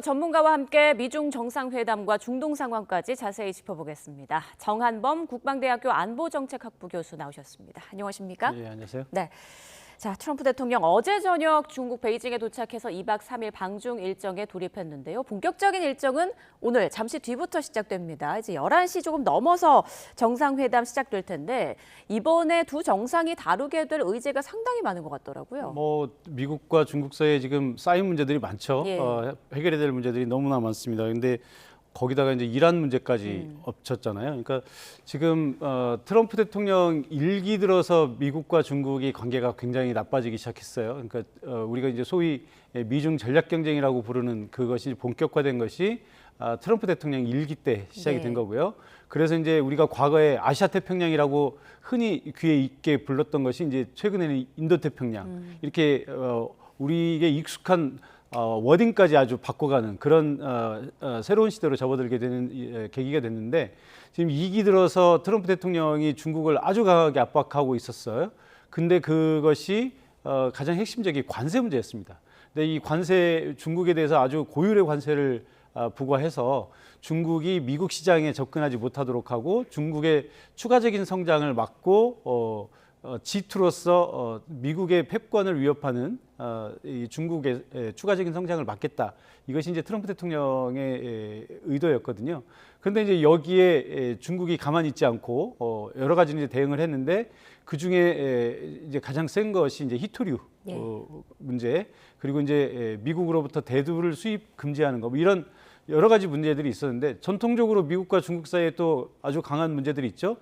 전문가와 함께 미중 정상회담과 중동 상황까지 자세히 짚어보겠습니다. 정한범 국방대학교 안보정책학부 교수 나오셨습니다. 안녕하십니까? 네, 안녕하세요. 네. 자, 트럼프 대통령 어제 저녁 중국 베이징에 도착해서 2박 3일 방중 일정에 돌입했는데요. 본격적인 일정은 오늘 잠시 뒤부터 시작됩니다. 이제 11시 조금 넘어서 정상회담 시작될 텐데 이번에 두 정상이 다루게 될 의제가 상당히 많은 것 같더라고요. 미국과 중국 사이에 지금 쌓인 문제들이 많죠. 예. 해결해야 될 문제들이 너무나 많습니다. 근데 거기다가 이제 이란 문제까지 겹쳤잖아요. 그러니까 지금 트럼프 대통령 일기 들어서 미국과 중국이 관계가 굉장히 나빠지기 시작했어요. 그러니까 우리가 이제 소위 미중 전략 경쟁이라고 부르는 그것이 본격화된 것이 트럼프 대통령 일기 때 시작이 된 거고요. 그래서 이제 우리가 과거에 아시아 태평양이라고 흔히 귀에 익게 불렀던 것이 이제 최근에는 인도 태평양 이렇게 우리에게 익숙한 워딩까지 아주 바꿔가는 그런 새로운 시대로 접어들게 되는 계기가 됐는데 지금 2기 들어서 트럼프 대통령이 중국을 아주 강하게 압박하고 있었어요. 근데 그것이 가장 핵심적인 관세 문제였습니다. 근데 이 관세 중국에 대해서 아주 고율의 관세를 부과해서 중국이 미국 시장에 접근하지 못하도록 하고 중국의 추가적인 성장을 막고 G2로서 미국의 패권을 위협하는 이 중국의 추가적인 성장을 막겠다. 이것이 이제 트럼프 대통령의 의도였거든요. 그런데 이제 여기에 중국이 가만히 있지 않고 여러 가지 이제 대응을 했는데 그 중에 이제 가장 센 것이 이제 히토류 문제 그리고 이제 미국으로부터 대두를 수입 금지하는 거 뭐 이런 여러 가지 문제들이 있었는데 전통적으로 미국과 중국 사이에 또 아주 강한 문제들이 있죠.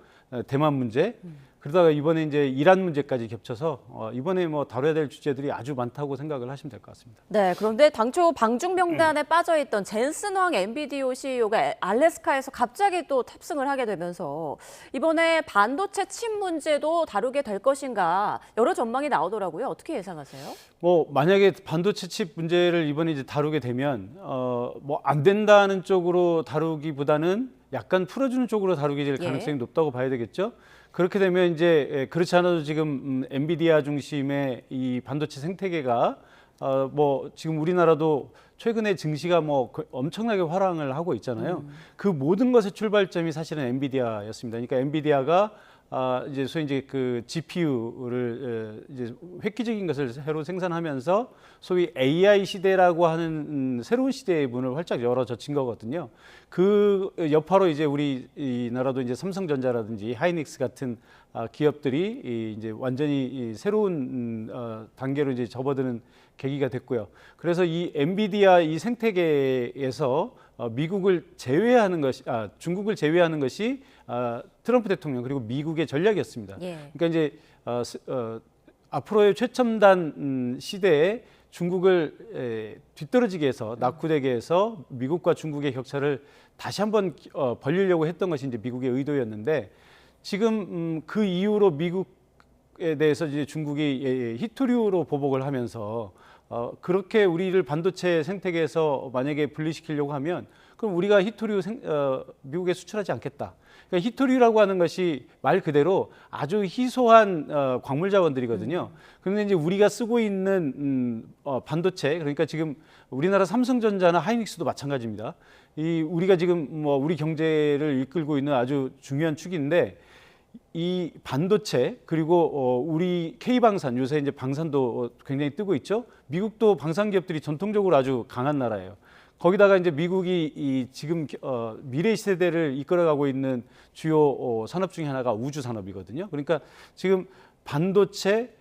대만 문제. 그러다가 이번에 이제 이란 문제까지 겹쳐서 이번에 뭐 다뤄야 될 주제들이 아주 많다고 생각을 하시면 될 것 같습니다. 네, 그런데 당초 방중 명단에 빠져있던 젠슨 황 엔비디오 CEO가 알래스카에서 갑자기 또 탑승을 하게 되면서 이번에 반도체 칩 문제도 다루게 될 것인가 여러 전망이 나오더라고요. 어떻게 예상하세요? 만약에 반도체 칩 문제를 이번에 이제 다루게 되면 안 된다는 쪽으로 다루기보다는 약간 풀어주는 쪽으로 다루게 될 가능성이 높다고 봐야 되겠죠. 그렇게 되면 이제 그렇지 않아도 지금 엔비디아 중심의 이 반도체 생태계가 지금 우리나라도 최근에 증시가 엄청나게 활황을 하고 있잖아요. 그 모든 것의 출발점이 사실은 엔비디아였습니다. 그러니까 엔비디아가 이제 소위 이제 그 GPU를 이제 획기적인 것을 새로 생산하면서 소위 AI 시대라고 하는 새로운 시대의 문을 활짝 열어젖힌 거거든요. 그 여파로 이제 우리 이 나라도 이제 삼성전자라든지 하이닉스 같은 기업들이 이제 완전히 새로운 단계로 이제 접어드는 계기가 됐고요. 그래서 이 엔비디아 이 생태계에서 미국을 제외하는 것이 중국을 제외하는 것이 트럼프 대통령 그리고 미국의 전략이었습니다. 그러니까 이제 앞으로의 최첨단 시대에 중국을 뒤떨어지게 해서 낙후되게 해서 미국과 중국의 격차를 다시 한번 벌리려고 했던 것이 이제 미국의 의도였는데 지금 그 이후로 미국에 대해서 이제 중국이 히토류로 보복을 하면서 그렇게 우리를 반도체 생태계에서 만약에 분리시키려고 하면 그럼 우리가 히토류 미국에 수출하지 않겠다. 그러니까 히토류라고 하는 것이 말 그대로 아주 희소한 광물 자원들이거든요. 그런데 이제 우리가 쓰고 있는 반도체 그러니까 지금 우리나라 삼성전자나 하이닉스도 마찬가지입니다. 우리가 지금 우리 경제를 이끌고 있는 아주 중요한 축인데 이 반도체 그리고 우리 K방산 요새 이제 방산도 굉장히 뜨고 있죠. 미국도 방산 기업들이 전통적으로 아주 강한 나라예요. 거기다가 이제 미국이 지금 미래 시대를 이끌어가고 있는 주요 산업 중에 하나가 우주 산업이거든요. 그러니까 지금 반도체,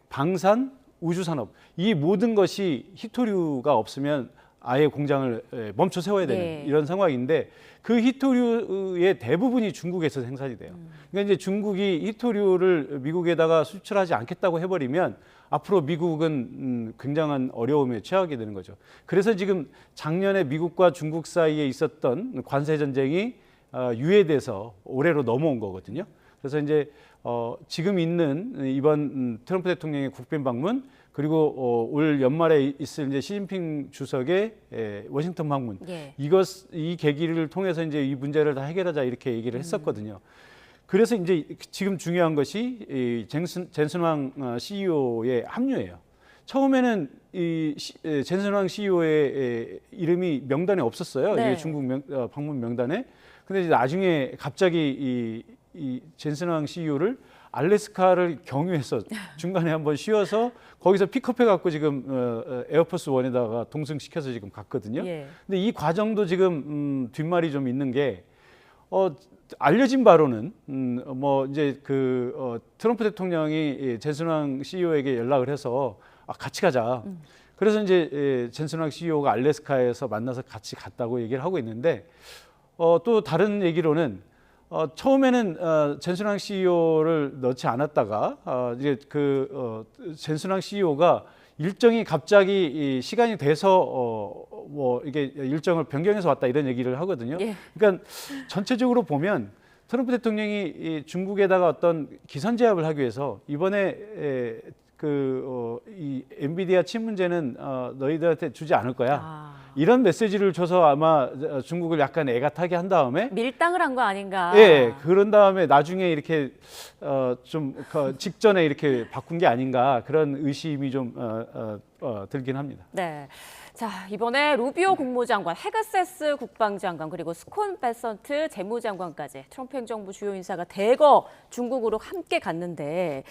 방산, 우주 산업 이 모든 것이 히토류가 없으면 아예 공장을 멈춰 세워야 되는 이런 상황인데 그 히토류의 대부분이 중국에서 생산이 돼요. 그러니까 이제 중국이 히토류를 미국에다가 수출하지 않겠다고 해버리면 앞으로 미국은 굉장한 어려움에 처하게 되는 거죠. 그래서 지금 작년에 미국과 중국 사이에 있었던 관세 전쟁이 유예돼서 올해로 넘어온 거거든요. 그래서 이제 지금 있는 이번 트럼프 대통령의 국빈 방문 그리고 올 연말에 있을 이제 시진핑 주석의 워싱턴 방문 이 계기를 통해서 이제 이 문제를 다 해결하자 이렇게 얘기를 했었거든요. 그래서 이제 지금 중요한 것이 이 젠슨 황 CEO의 합류예요. 처음에는 젠슨왕 CEO의 이름이 명단에 없었어요. 네. 이게 중국 방문 명단에. 근데 이제 나중에 갑자기 이 젠슨왕 CEO를 알래스카를 경유해서 중간에 한번 쉬어서 거기서 픽업해 갖고 지금 에어포스 원에다가 동승시켜서 지금 갔거든요. 예. 근데 이 과정도 지금 뒷말이 좀 있는 게 알려진 바로는 뭐 이제 트럼프 대통령이 젠슨왕 CEO에게 연락을 해서 같이 가자. 그래서 이제 젠슨왕 CEO가 알래스카에서 만나서 같이 갔다고 얘기를 하고 있는데 또 다른 얘기로는 처음에는 젠슨왕 CEO를 넣지 않았다가 이제 젠슨왕 CEO가 일정이 갑자기 이 시간이 돼서 뭐 이게 일정을 변경해서 왔다 이런 얘기를 하거든요. 예. 그러니까 전체적으로 보면 트럼프 대통령이 이 중국에다가 어떤 기선 제압을 하기 위해서 이번에 이 엔비디아 칩 문제는 너희들한테 주지 않을 거야. 이런 메시지를 줘서 아마 중국을 약간 애가 타게 한 다음에 밀당을 한 거 아닌가? 예, 그런 다음에 나중에 이렇게 좀 직전에 이렇게 바꾼 게 아닌가 그런 의심이 좀 들긴 합니다. 네. 자, 이번에 루비오 국무장관, 헤그세스 국방장관, 그리고 스콘 베선트 재무장관까지 트럼프 행정부 주요 인사가 대거 중국으로 함께 갔는데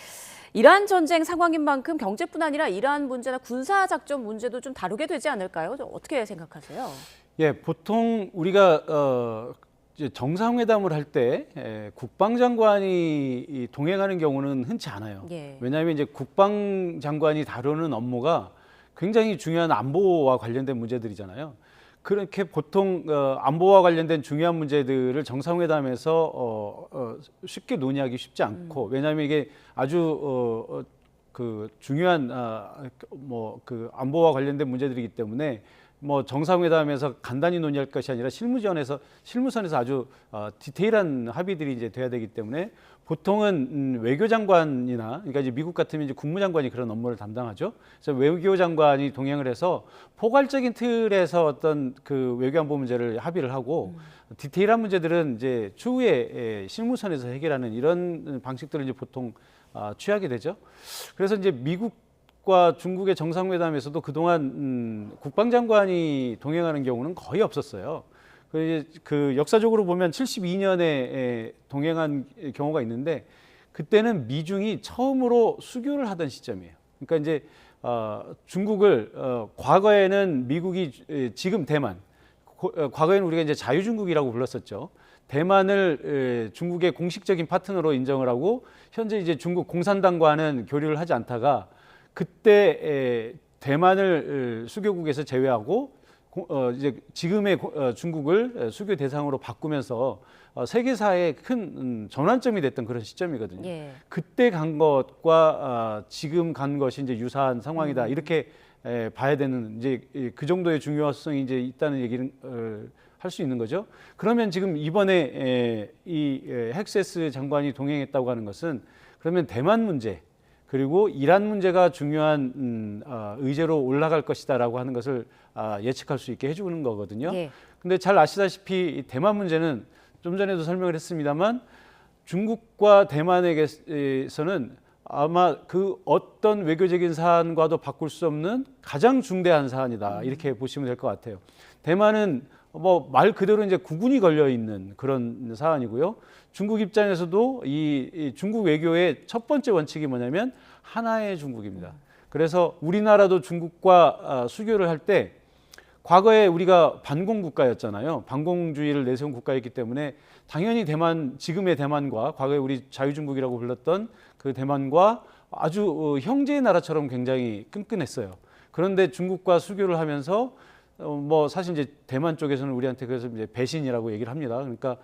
이란 전쟁 상황인 만큼 경제뿐 아니라 이란 문제나 군사 작전 문제도 좀 다루게 되지 않을까요? 어떻게 생각하세요? 예, 보통 우리가 이제 정상회담을 할 때 국방장관이 동행하는 경우는 흔치 않아요. 예. 왜냐하면 이제 국방장관이 다루는 업무가 굉장히 중요한 안보와 관련된 문제들이잖아요. 그렇게 보통 안보와 관련된 중요한 문제들을 정상회담에서 쉽게 논의하기 쉽지 않고 왜냐하면 이게 아주 중요한 안보와 관련된 문제들이기 때문에 뭐 정상회담에서 간단히 논의할 것이 아니라 실무선에서 아주 디테일한 합의들이 이제 돼야 되기 때문에 보통은 외교장관이나 그러니까 이제 미국 같으면 이제 국무장관이 그런 업무를 담당하죠. 그래서 외교장관이 동행을 해서 포괄적인 틀에서 어떤 그 외교안보 문제를 합의를 하고 디테일한 문제들은 이제 추후에 실무선에서 해결하는 이런 방식들을 이제 보통 취하게 되죠. 그래서 이제 미국과 중국의 정상회담에서도 그동안 국방장관이 동행하는 경우는 거의 없었어요. 그 역사적으로 보면 72년에 동행한 경우가 있는데 그때는 미중이 처음으로 수교를 하던 시점이에요. 그러니까 이제 중국을 과거에는 미국이 지금 대만 과거에는 우리가 이제 자유중국이라고 불렀었죠. 대만을 중국의 공식적인 파트너로 인정을 하고 현재 이제 중국 공산당과는 교류를 하지 않다가 그때 대만을 수교국에서 제외하고 이제 지금의 중국을 수교 대상으로 바꾸면서 세계사에 큰 전환점이 됐던 그런 시점이거든요. 예. 그때 간 것과 지금 간 것이 이제 유사한 상황이다. 이렇게 봐야 되는 이제 그 정도의 중요성이 이제 있다는 얘기를 할 수 있는 거죠. 그러면 지금 이번에 이 헥세스 장관이 동행했다고 하는 것은 그러면 대만 문제 그리고 이란 문제가 중요한 의제로 올라갈 것이다라고 하는 것을 예측할 수 있게 해주는 거거든요. 예. 근데 잘 아시다시피 대만 문제는 좀 전에도 설명을 했습니다만 중국과 대만에게서는 아마 그 어떤 외교적인 사안과도 바꿀 수 없는 가장 중대한 사안이다 이렇게 보시면 될 것 같아요. 대만은 뭐 말 그대로 이제 구군이 걸려 있는 그런 사안이고요. 중국 입장에서도 이 중국 외교의 첫 번째 원칙이 뭐냐면 하나의 중국입니다. 그래서 우리나라도 중국과 수교를 할 때 과거에 우리가 반공 국가였잖아요. 반공주의를 내세운 국가였기 때문에 당연히 대만 지금의 대만과 과거에 우리 자유중국이라고 불렀던 그 대만과 아주 형제의 나라처럼 굉장히 끈끈했어요. 그런데 중국과 수교를 하면서 뭐 사실 이제 대만 쪽에서는 우리한테 그래서 이제 배신이라고 얘기를 합니다. 그러니까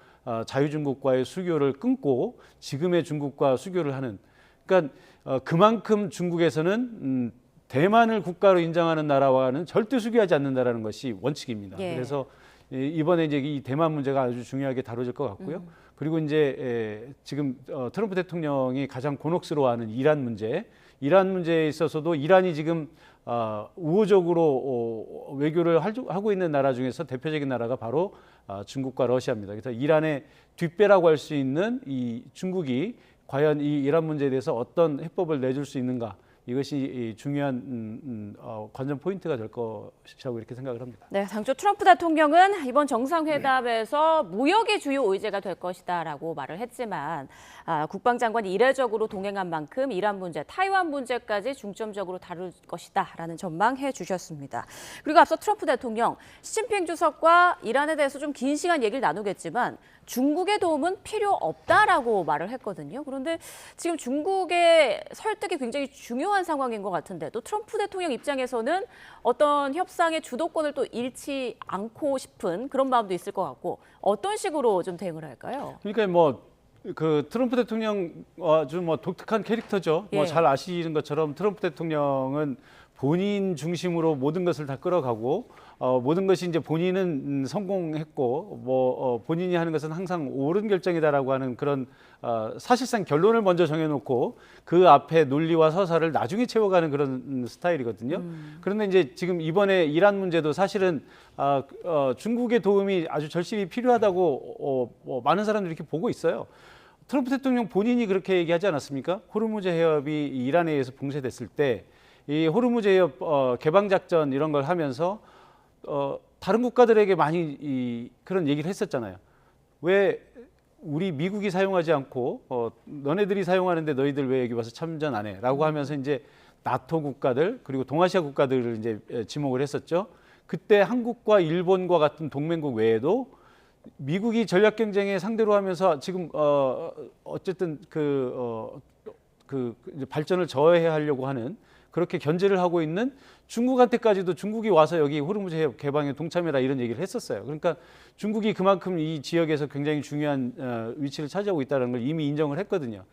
자유중국과의 수교를 끊고 지금의 중국과 수교를 하는. 그러니까 그만큼 중국에서는 대만을 국가로 인정하는 나라와는 절대 수교하지 않는다라는 것이 원칙입니다. 예. 그래서 이번에 이제 이 대만 문제가 아주 중요하게 다뤄질 것 같고요. 그리고 이제 지금 트럼프 대통령이 가장 곤혹스러워하는 이란 문제에 있어서도 이란이 지금 우호적으로 외교를 하고 있는 나라 중에서 대표적인 나라가 바로 중국과 러시아입니다. 그래서 이란의 뒷배라고 할 수 있는 이 중국이 과연 이 이란 문제에 대해서 어떤 해법을 내줄 수 있는가 이것이 이 중요한 관전 포인트가 될 것이라고 이렇게 생각을 합니다. 네, 당초 트럼프 대통령은 이번 정상회담에서 무역이 주요 의제가 될 것이다라고 말을 했지만 국방장관이 이례적으로 동행한 만큼 이란 문제, 타이완 문제까지 중점적으로 다룰 것이다라는 전망해 주셨습니다. 그리고 앞서 트럼프 대통령, 시진핑 주석과 이란에 대해서 좀 긴 시간 얘기를 나누겠지만 중국의 도움은 필요 없다라고 말을 했거든요. 그런데 지금 중국의 설득이 굉장히 중요한 상황인 것 같은데 또 트럼프 대통령 입장에서는 어떤 협상의 주도권을 또 잃지 않고 싶은 그런 마음도 있을 것 같고 어떤 식으로 좀 대응을 할까요? 그러니까 뭐 그 트럼프 대통령 아주 뭐 독특한 캐릭터죠. 예. 뭐 잘 아시는 것처럼 트럼프 대통령은 본인 중심으로 모든 것을 다 끌어가고 모든 것이 이제 본인은 성공했고 본인이 하는 것은 항상 옳은 결정이다라고 하는 그런 사실상 결론을 먼저 정해놓고 그 앞에 논리와 서사를 나중에 채워가는 그런 스타일이거든요. 그런데 이제 지금 이번에 이란 문제도 사실은 중국의 도움이 아주 절실히 필요하다고 많은 사람들이 이렇게 보고 있어요. 트럼프 대통령 본인이 그렇게 얘기하지 않았습니까? 호르무즈 해협이 이란에 의해서 봉쇄됐을 때 이 호르무즈 해협 개방 작전 이런 걸 하면서 다른 국가들에게 많이 그런 얘기를 했었잖아요. 왜 우리 미국이 사용하지 않고 너네들이 사용하는데 너희들 왜 여기 와서 참전 안 해? 라고 하면서 이제 나토 국가들 그리고 동아시아 국가들을 이제 지목을 했었죠. 그때 한국과 일본과 같은 동맹국 외에도 미국이 전략 경쟁에 상대로 하면서 지금 어쨌든 그 발전을 저해야 하려고 하는 그렇게 견제를 하고 있는 중국한테까지도 중국이 와서 여기 호르무즈 해협 개방에 동참해라 이런 얘기를 했었어요. 그러니까 중국이 그만큼 이 지역에서 굉장히 중요한 위치를 차지하고 있다는 걸 이미 인정을 했거든요.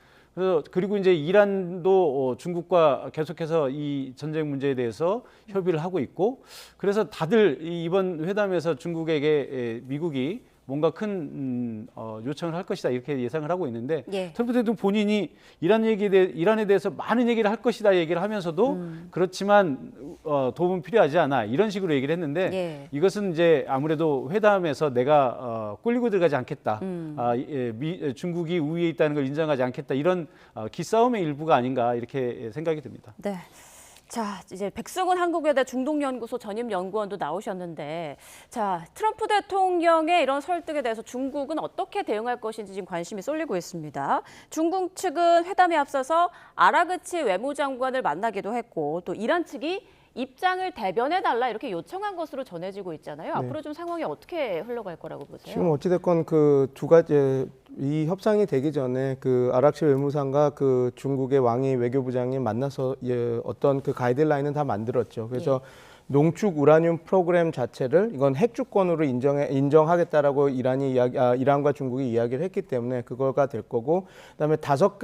그리고 이제 이란도 중국과 계속해서 이 전쟁 문제에 대해서 협의를 하고 있고 그래서 다들 이번 회담에서 중국에게 미국이 뭔가 큰 요청을 할 것이다 이렇게 예상을 하고 있는데 예. 트럼프 대통령 본인이 이란에 대해서 많은 얘기를 할 것이다 얘기를 하면서도 그렇지만 도움은 필요하지 않아 이런 식으로 얘기를 했는데 예. 이것은 이제 아무래도 회담에서 내가 꿀리고 들어가지 않겠다 중국이 우위에 있다는 걸 인정하지 않겠다 이런 기싸움의 일부가 아닌가 이렇게 생각이 듭니다. 네. 자, 이제 백승훈 한국외대 중동연구소 전임 연구원도 나오셨는데, 자, 트럼프 대통령의 이런 설득에 대해서 중국은 어떻게 대응할 것인지 지금 관심이 쏠리고 있습니다. 중국 측은 회담에 앞서서 아라그치 외무장관을 만나기도 했고, 또 이란 측이 입장을 대변해달라 이렇게 요청한 것으로 전해지고 있잖아요. 앞으로 좀 상황이 어떻게 흘러갈 거라고 보세요? 지금 어찌됐건 그 두 가지 이 협상이 되기 전에 그 아락치 외무상과 그 중국의 왕이 외교부장이 만나서 어떤 그 가이드라인은 다 만들었죠. 그래서 농축 우라늄 프로그램 자체를 이건 핵 주권으로 인정하겠다라고 이란과 중국이 이야기를 했기 때문에 그거가 될 거고 그다음에 다섯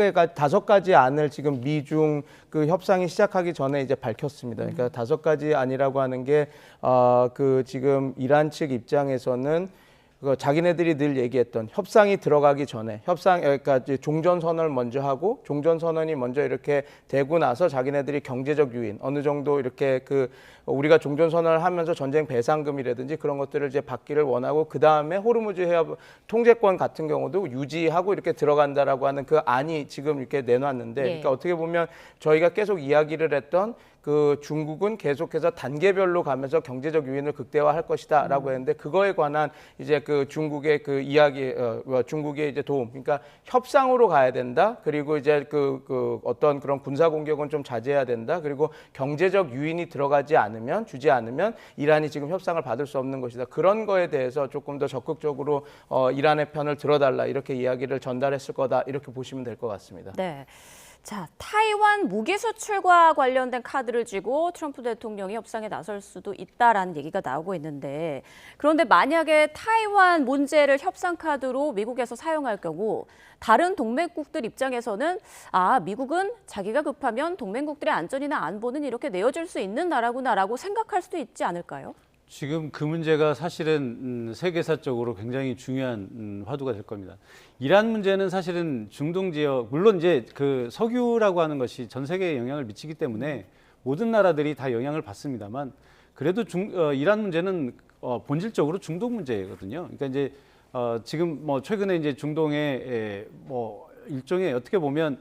가지 안을 지금 미중 그 협상이 시작하기 전에 이제 밝혔습니다. 그러니까 5가지 안이라고 하는 게 그 지금 이란 측 입장에서는 자기네들이 늘 얘기했던 협상이 들어가기 전에 그러니까 종전 선언을 먼저 하고 종전 선언이 먼저 이렇게 되고 나서 자기네들이 경제적 유인 어느 정도 이렇게 우리가 종전 선언을 하면서 전쟁 배상금이라든지 그런 것들을 이제 받기를 원하고 그 다음에 호르무즈 해협 통제권 같은 경우도 유지하고 이렇게 들어간다라고 하는 그 안이 지금 이렇게 내놨는데 그러니까 어떻게 보면 저희가 계속 이야기를 했던 그 중국은 계속해서 단계별로 가면서 경제적 유인을 극대화할 것이다라고 했는데 그거에 관한 이제 그 중국의 그 이야기, 중국의 이제 도움, 그러니까 협상으로 가야 된다. 그리고 이제 그 어떤 그런 군사 공격은 좀 자제해야 된다. 그리고 경제적 유인이 주지 않으면 이란이 지금 협상을 받을 수 없는 것이다. 그런 거에 대해서 조금 더 적극적으로 이란의 편을 들어달라 이렇게 이야기를 전달했을 거다 이렇게 보시면 될 것 같습니다. 네. 자, 타이완 무기 수출과 관련된 카드를 쥐고 트럼프 대통령이 협상에 나설 수도 있다라는 얘기가 나오고 있는데 그런데 만약에 타이완 문제를 협상 카드로 미국에서 사용할 경우 다른 동맹국들 입장에서는 미국은 자기가 급하면 동맹국들의 안전이나 안보는 이렇게 내어줄 수 있는 나라구나라고 생각할 수도 있지 않을까요? 지금 그 문제가 사실은 세계사적으로 굉장히 중요한 화두가 될 겁니다. 이란 문제는 사실은 중동 지역, 물론 이제 그 석유라고 하는 것이 전 세계에 영향을 미치기 때문에 모든 나라들이 다 영향을 받습니다만 그래도 이란 문제는 본질적으로 중동 문제거든요. 그러니까 이제 지금 뭐 최근에 이제 중동에 뭐 일종의 어떻게 보면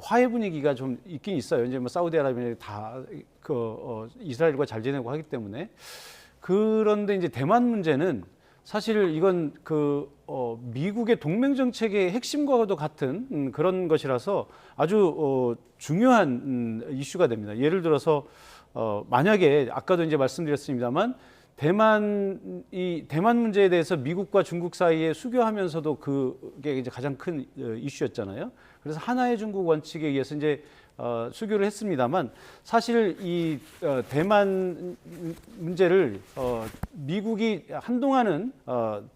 화해 분위기가 좀 있긴 있어요. 이제 뭐 사우디아라비아 다 이스라엘과 잘 지내고 하기 때문에. 그런데 이제 대만 문제는 사실 이건 미국의 동맹 정책의 핵심과도 같은 그런 것이라서 아주 중요한 이슈가 됩니다. 예를 들어서 만약에 아까도 이제 말씀드렸습니다만 대만 문제에 대해서 미국과 중국 사이에 수교하면서도 그게 이제 가장 큰 이슈였잖아요. 그래서 하나의 중국 원칙에 의해서 이제 수교를 했습니다만 사실 이 대만 문제를 미국이 한동안은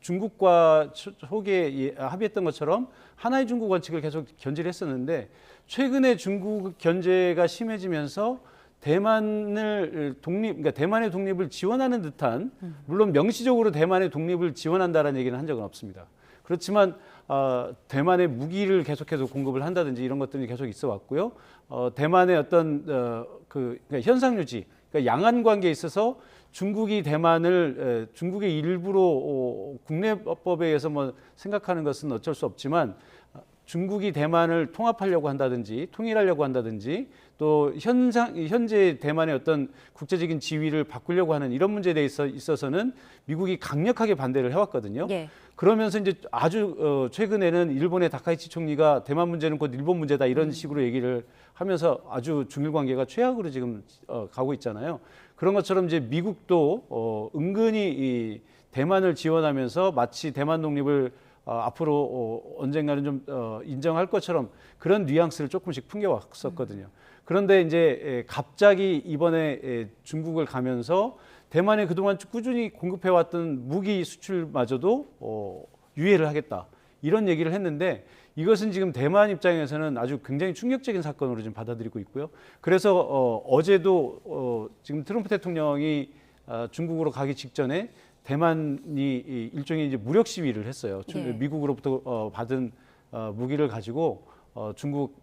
중국과 초기에 합의했던 것처럼 하나의 중국 원칙을 계속 견지를 했었는데 최근에 중국 견제가 심해지면서 그러니까 대만의 독립을 지원하는 듯한, 물론 명시적으로 대만의 독립을 지원한다라는 얘기는 한 적은 없습니다. 그렇지만 대만의 무기를 계속해서 공급을 한다든지 이런 것들이 계속 있어 왔고요. 대만의 어떤 그러니까 현상 유지, 그러니까 양안 관계에 있어서 중국이 대만을 중국의 일부로 국내법에 의해서 뭐 생각하는 것은 어쩔 수 없지만 중국이 대만을 통합하려고 한다든지 통일하려고 한다든지 또 현재 대만의 어떤 국제적인 지위를 바꾸려고 하는 이런 문제에 대해서 있어서는 미국이 강력하게 반대를 해왔거든요. 예. 그러면서 이제 아주 최근에는 일본의 다카이치 총리가 대만 문제는 곧 일본 문제다 이런 식으로 얘기를 하면서 아주 중일 관계가 최악으로 지금 가고 있잖아요. 그런 것처럼 이제 미국도 은근히 이 대만을 지원하면서 마치 대만 독립을 앞으로 언젠가는 좀 인정할 것처럼 그런 뉘앙스를 조금씩 풍겨왔었거든요. 그런데 이제 갑자기 이번에 중국을 가면서 대만에 그동안 꾸준히 공급해왔던 무기 수출마저도 유예를 하겠다 이런 얘기를 했는데 이것은 지금 대만 입장에서는 아주 굉장히 충격적인 사건으로 지금 받아들이고 있고요. 그래서 어제도 지금 트럼프 대통령이 중국으로 가기 직전에 대만이 일종의 이제 무력 시위를 했어요. 네. 미국으로부터 받은 무기를 가지고 중국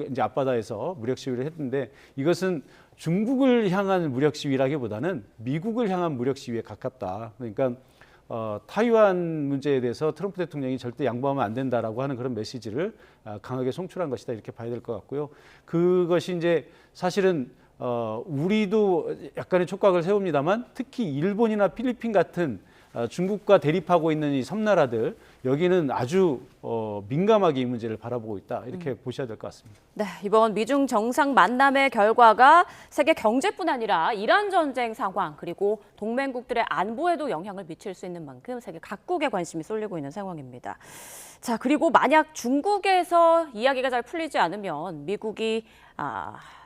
이제 앞바다에서 무력 시위를 했는데 이것은 중국을 향한 무력 시위라기보다는 미국을 향한 무력 시위에 가깝다. 그러니까 타이완 문제에 대해서 트럼프 대통령이 절대 양보하면 안 된다라고 하는 그런 메시지를 강하게 송출한 것이다 이렇게 봐야 될 것 같고요. 그것이 이제 사실은 우리도 약간의 촉각을 세웁니다만 특히 일본이나 필리핀 같은 중국과 대립하고 있는 이 섬나라들 여기는 아주 민감하게 이 문제를 바라보고 있다 이렇게 보셔야 될 것 같습니다. 네, 이번 미중 정상 만남의 결과가 세계 경제뿐 아니라 이란 전쟁 상황 그리고 동맹국들의 안보에도 영향을 미칠 수 있는 만큼 세계 각국의 관심이 쏠리고 있는 상황입니다. 자, 그리고 만약 중국에서 이야기가 잘 풀리지 않으면 미국이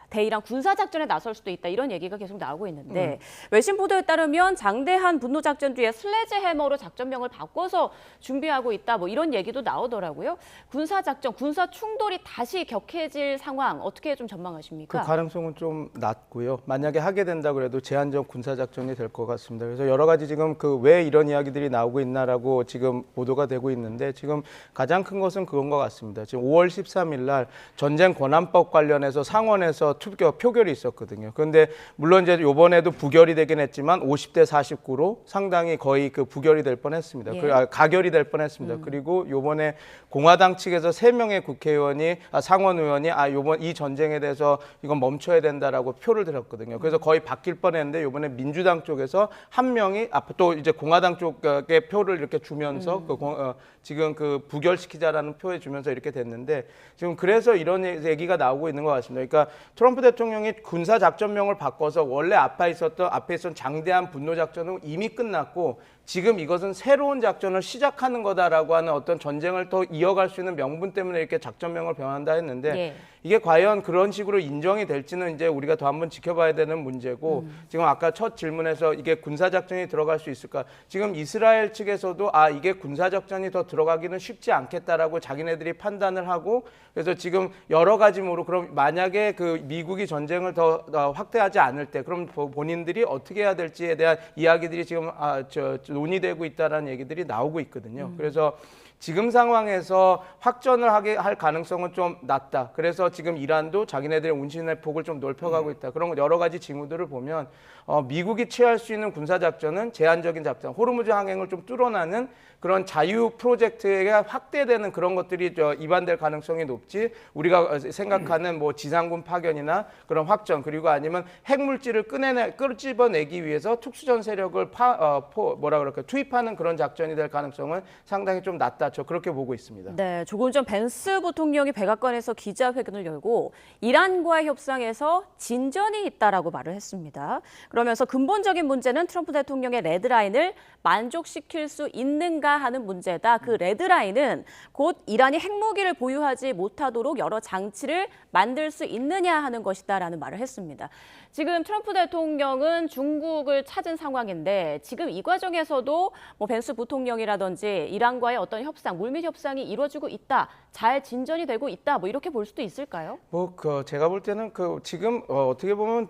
대이란 군사작전에 나설 수도 있다 이런 얘기가 계속 나오고 있는데 외신 보도에 따르면 장대한 분노작전 뒤에 슬래지해머로 작전명을 바꿔서 준비하고 있다 뭐 이런 얘기도 나오더라고요. 군사작전, 군사 충돌이 다시 격해질 상황 어떻게 좀 전망하십니까? 그 가능성은 좀 낮고요. 만약에 하게 된다 그래도 제한적 군사작전이 될 것 같습니다. 그래서 여러 가지 지금 왜 이런 이야기들이 나오고 있나라고 지금 보도가 되고 있는데 지금 가장 큰 것은 그건 것 같습니다. 지금 5월 13일 날 전쟁 권한법 관련해서 상원에서 표결이 있었거든요. 그런데 물론 이제 이번에도 부결이 되긴 했지만 50대 49로 상당히 거의 그 부결이 될 뻔했습니다. 예. 가결이 될 뻔했습니다. 그리고 이번에 공화당 측에서 3명의 국회의원이 상원 의원이 이번 이 전쟁에 대해서 이건 멈춰야 된다라고 표를 들었거든요. 그래서 거의 바뀔 뻔했는데 이번에 민주당 쪽에서 한 명이 또 이제 공화당 쪽에 표를 이렇게 주면서 지금 그 부결시키자라는 표에 주면서 이렇게 됐는데 지금 그래서 이런 얘기가 나오고 있는 것 같습니다. 그러니까 트럼프 대통령이 군사작전명을 바꿔서 원래 앞에 있었던 장대한 분노작전은 이미 끝났고 지금 이것은 새로운 작전을 시작하는 거다라고 하는 어떤 전쟁을 더 이어갈 수 있는 명분 때문에 이렇게 작전명을 변한다 했는데 예. 이게 과연 그런 식으로 인정이 될지는 이제 우리가 더 한번 지켜봐야 되는 문제고 지금 아까 첫 질문에서 이게 군사작전이 들어갈 수 있을까? 지금 이스라엘 측에서도 이게 군사작전이 더 들어가기는 쉽지 않겠다라고 자기네들이 판단을 하고 그래서 지금 여러 가지로 그럼 만약에 그 미국이 전쟁을 더 확대하지 않을 때 그럼 본인들이 어떻게 해야 될지에 대한 이야기들이 지금 논의되고 있다라는 얘기들이 나오고 있거든요. 그래서 지금 상황에서 확전을 할 가능성은 좀 낮다. 그래서 지금 이란도 자기네들의 운신의 폭을 좀 넓혀가고 있다. 그런 여러 가지 징후들을 보면 미국이 취할 수 있는 군사 작전은 제한적인 작전, 호르무즈 항행을 좀 뚫어나는 그런 자유 프로젝트가 확대되는 그런 것들이 입안될 가능성이 높지, 우리가 생각하는 뭐 지상군 파견이나 그런 확전, 그리고 아니면 핵물질을 끄집어내기 위해서 특수전 세력을 투입하는 그런 작전이 될 가능성은 상당히 좀 낮다. 저 그렇게 보고 있습니다. 네, 조금 전 벤스 부통령이 백악관에서 기자회견을 열고 이란과의 협상에서 진전이 있다라고 말을 했습니다. 그러면서 근본적인 문제는 트럼프 대통령의 레드라인을 만족시킬 수 있는가 하는 문제다. 그 레드라인은 곧 이란이 핵무기를 보유하지 못하도록 여러 장치를 만들 수 있느냐 하는 것이다라는 말을 했습니다. 지금 트럼프 대통령은 중국을 찾은 상황인데 지금 이 과정에서도 뭐 벤스 부통령이라든지 이란과의 어떤 협상, 물밑 협상이 이루어지고 있다, 잘 진전이 되고 있다, 뭐 이렇게 볼 수도 있을까요? 제가 볼 때는 지금 어떻게 보면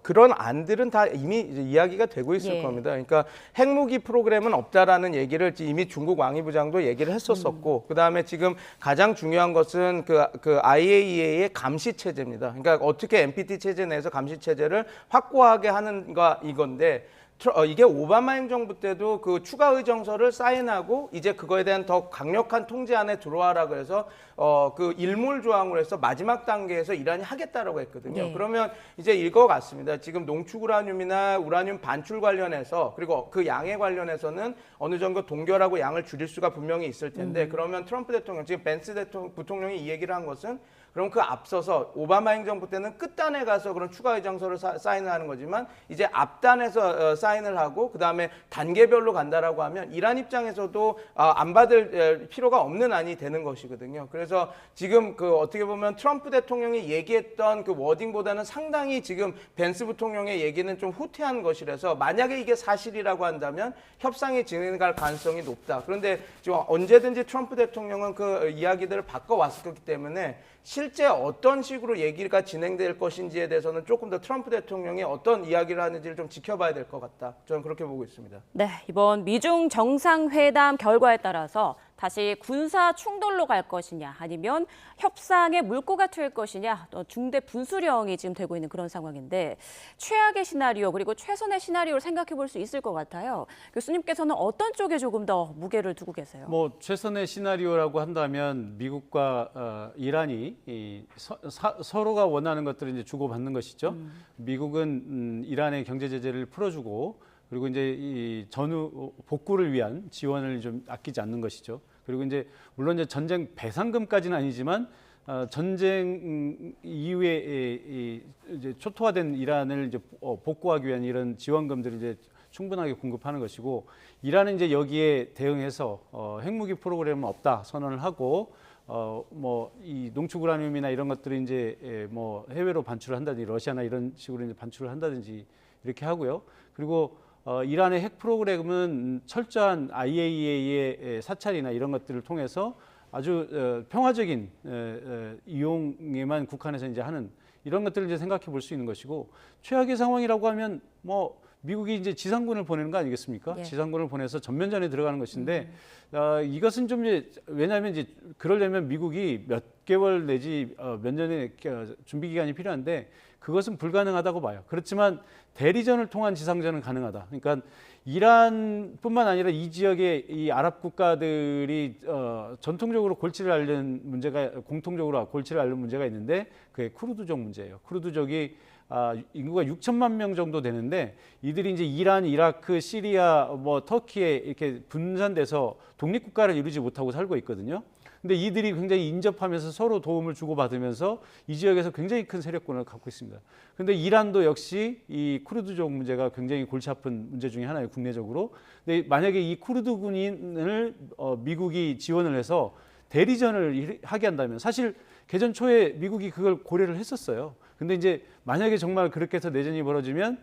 그런 안들은 다 이미 이제 이야기가 되고 있을 겁니다. 그러니까 핵무기 프로그램은 없다라는 얘기를 이미 중국 왕위부장도 얘기를 했었었고, 그 다음에 지금 가장 중요한 것은 그 IAEA의 감시 체제입니다. 그러니까 어떻게 NPT 체제 내에서 감시 체제를 확고하게 하는가 이건데. 이게 오바마 행정부 때도 그 추가 의정서를 사인하고 이제 그거에 대한 더 강력한 통제 안에 들어와라 그래서 그 일몰 조항으로 해서 마지막 단계에서 이란이 하겠다라고 했거든요. 네. 그러면 이제 이거 같습니다. 지금 농축 우라늄이나 우라늄 반출 관련해서 그리고 그 양에 관련해서는 어느 정도 동결하고 양을 줄일 수가 분명히 있을 텐데 그러면 트럼프 대통령, 지금 벤스 부통령이 이 얘기를 한 것은 그럼 그 앞서서 오바마 행정부 때는 끝단에 가서 그런 추가 의정서를 사인을 하는 거지만 이제 앞단에서 사인을 하고 그다음에 단계별로 간다라고 하면 이란 입장에서도 안 받을 필요가 없는 안이 되는 것이거든요. 그래서 지금 어떻게 보면 트럼프 대통령이 얘기했던 그 워딩보다는 상당히 지금 벤스 부통령의 얘기는 좀 후퇴한 것이라서 만약에 이게 사실이라고 한다면 협상이 진행할 가능성이 높다. 그런데 지금 언제든지 트럼프 대통령은 그 이야기들을 바꿔왔었기 때문에 실제 어떤 식으로 얘기가 진행될 것인지에 대해서는 조금 더 트럼프 대통령이 어떤 이야기를 하는지를 좀 지켜봐야 될 것 같다. 저는 그렇게 보고 있습니다. 네, 이번 미중 정상회담 결과에 따라서 다시 군사 충돌로 갈 것이냐 아니면 협상의 물꼬가 트일 것이냐 중대 분수령이 지금 되고 있는 그런 상황인데 최악의 시나리오 그리고 최선의 시나리오를 생각해 볼 수 있을 것 같아요. 교수님께서는 어떤 쪽에 조금 더 무게를 두고 계세요? 뭐 최선의 시나리오라고 한다면 미국과 이란이 서로가 원하는 것들을 이제 주고받는 것이죠. 미국은 이란의 경제 제재를 풀어주고 그리고 이제 이 전후 복구를 위한 지원을 좀 아끼지 않는 것이죠. 그리고 이제 물론 이제 전쟁 배상금까지는 아니지만 전쟁 이후에 이제 초토화된 이란을 이제 복구하기 위한 이런 지원금들을 이제 충분하게 공급하는 것이고 이란은 이제 여기에 대응해서 핵무기 프로그램은 없다 선언을 하고 뭐 이 농축 우라늄이나 이런 것들을 이제 뭐 해외로 반출을 한다든지 러시아나 이런 식으로 이제 반출을 한다든지 이렇게 하고요. 그리고 이란의 핵 프로그램은 철저한 IAEA의 사찰이나 이런 것들을 통해서 아주 평화적인 이용에만 국한해서 이제 하는 이런 것들을 이제 생각해 볼 수 있는 것이고 최악의 상황이라고 하면 뭐 미국이 이제 지상군을 보내는 거 아니겠습니까? 예. 지상군을 보내서 전면전에 들어가는 것인데 이것은 좀 이제 왜냐하면 이제 그러려면 미국이 몇 개월 내지 몇 년의 준비 기간이 필요한데 그것은 불가능하다고 봐요. 그렇지만 대리전을 통한 지상전은 가능하다. 그러니까 이란뿐만 아니라 이 지역의 이 아랍 국가들이 전통적으로 골치를 앓는 문제가 공통적으로 골치를 앓는 문제가 있는데 그게 쿠르드족 문제예요. 쿠르드족이 인구가 6천만 명 정도 되는데 이들이 이제 이란, 이라크, 시리아, 뭐 터키에 이렇게 분산돼서 독립국가를 이루지 못하고 살고 있거든요. 근데 이들이 굉장히 인접하면서 서로 도움을 주고받으면서 이 지역에서 굉장히 큰 세력권을 갖고 있습니다. 근데 이란도 역시 이 쿠르드족 문제가 굉장히 골치 아픈 문제 중에 하나예요, 국내적으로. 근데 만약에 이 쿠르드 군인을 미국이 지원을 해서 대리전을 하게 한다면 사실 개전 초에 미국이 그걸 고려를 했었어요. 근데 이제 만약에 정말 그렇게 해서 내전이 벌어지면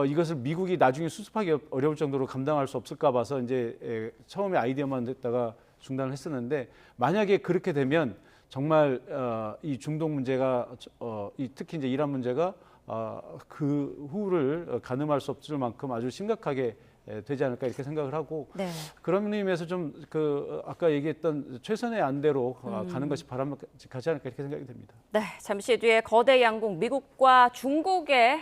이것을 미국이 나중에 수습하기 어려울 정도로 감당할 수 없을까 봐서 이제 처음에 아이디어만 냈다가 중단을 했었는데 만약에 그렇게 되면 정말 이 중동 문제가 특히 이제 이란 문제가 그 후를 가늠할 수 없을 만큼 아주 심각하게 되지 않을까 이렇게 생각을 하고 네. 그런 의미에서 좀 그 아까 얘기했던 최선의 안대로 가는 것이 바람직하지 않을까 이렇게 생각이 됩니다. 네, 잠시 뒤에 거대 양국 미국과 중국의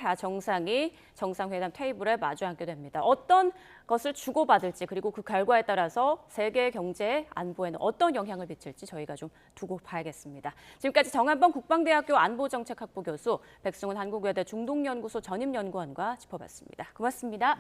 정상회담 테이블에 마주 앉게 됩니다. 어떤 것을 주고받을지 그리고 그 결과에 따라서 세계 경제 안보에는 어떤 영향을 미칠지 저희가 좀 두고 봐야겠습니다. 지금까지 정한범 국방대학교 안보정책학부 교수, 백승훈 한국외대 중동연구소 전임연구원과 짚어봤습니다. 고맙습니다.